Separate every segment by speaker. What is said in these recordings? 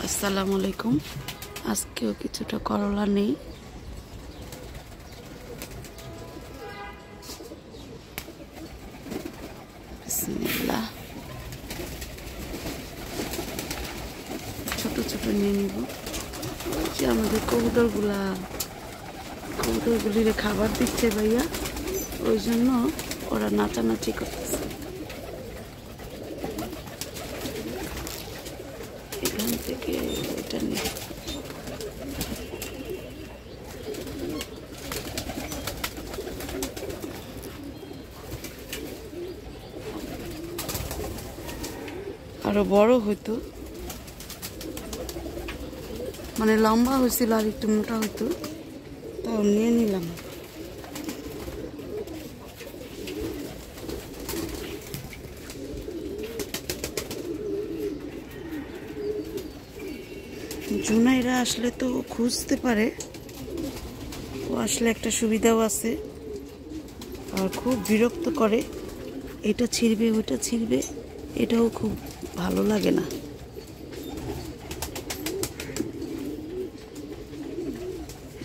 Speaker 1: আসসালামু আলাইকুম। আজকেও কিছুটা করলা নেই। বিসমিল্লাহ, ছোট ছোট নিয়ে নিব। যে আমাদের কবুতরগুলিরে খাবার দিচ্ছে ভাইয়া, ওই জন্য ওরা নাচানাচি করতেছে। এখান থেকে এটা নিয়ে আরো বড় হইতো, মানে লম্বা হয়েছিল আর একটু মোটা হইতো, তাও নিয়ে নিলাম। জুনাইরা আসলে তো খুঁজতে পারে, ও আসলে একটা সুবিধাও আছে, আর খুব বিরক্ত করে। এটা ছিঁড়বে ওইটা ছিঁড়বে, এটাও খুব ভালো লাগে না।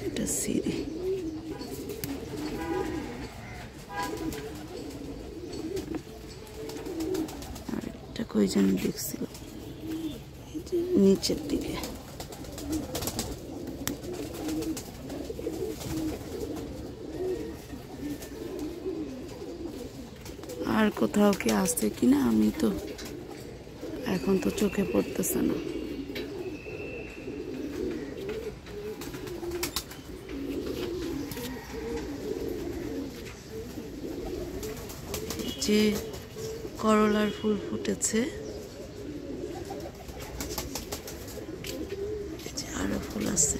Speaker 1: এটা ছিঁড়ে আর একটা কই জানি দেখছিল নিচের দিকে। আর কোথাও কি আসছে কিনা আমি তো এখন তো চোখে পড়তেছে না। যে করলার ফুল ফুটেছে, আরো ফুল আছে।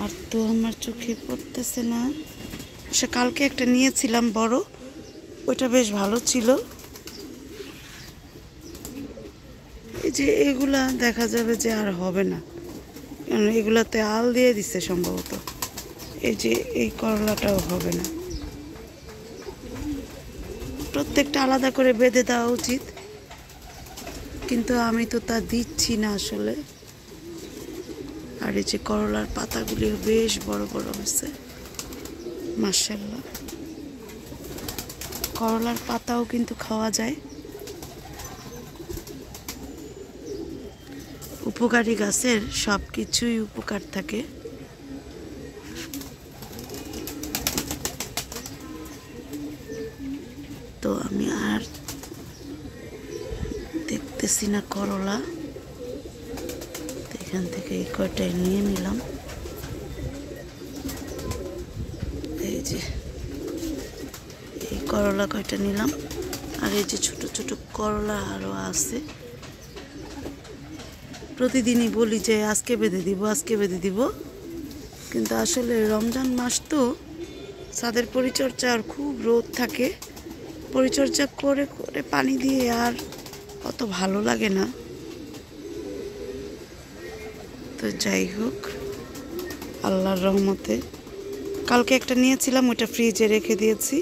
Speaker 1: আর তো আমার চোখে পড়তেছে না। সে কালকে একটা নিয়েছিলাম বড়, ওইটা বেশ ভালো ছিল। এই যে এগুলা দেখা যাবে যে আর হবে না, কারণ এগুলাতে আল দিয়ে দিচ্ছে সম্ভবত। এই যে এই করলাটাও হবে না। প্রত্যেকটা আলাদা করে বেঁধে দেওয়া উচিত, কিন্তু আমি তো তা দিচ্ছি না আসলে। আর এই যে করলার পাতাগুলিও বেশ বড় বড় হয়েছে, মাশাআল্লাহ। করলার পাতাও কিন্তু খাওয়া যায়, উপকারী গাছের সব কিছুই উপকার থাকে। তো আমি আর দেখতেছি না করলা, এখান থেকে এই কয়টাই নিয়ে নিলাম। এই যে এই করলা কয়টা নিলাম, আর এই যে ছোট ছোট করলা আরো আছে। প্রতিদিনই বলি যে আজকে বেঁধে দিব, আজকে বেঁধে দিব, কিন্তু আসলে রমজান মাস তো ছাদের পরিচর্যা, আর খুব রোদ থাকে, পরিচর্যা করে করে পানি দিয়ে আর অত ভালো লাগে না। তো যাই হোক, আল্লাহর রহমতে কালকে একটা নিয়েছিলাম, ওইটা ফ্রিজে রেখে দিয়েছি।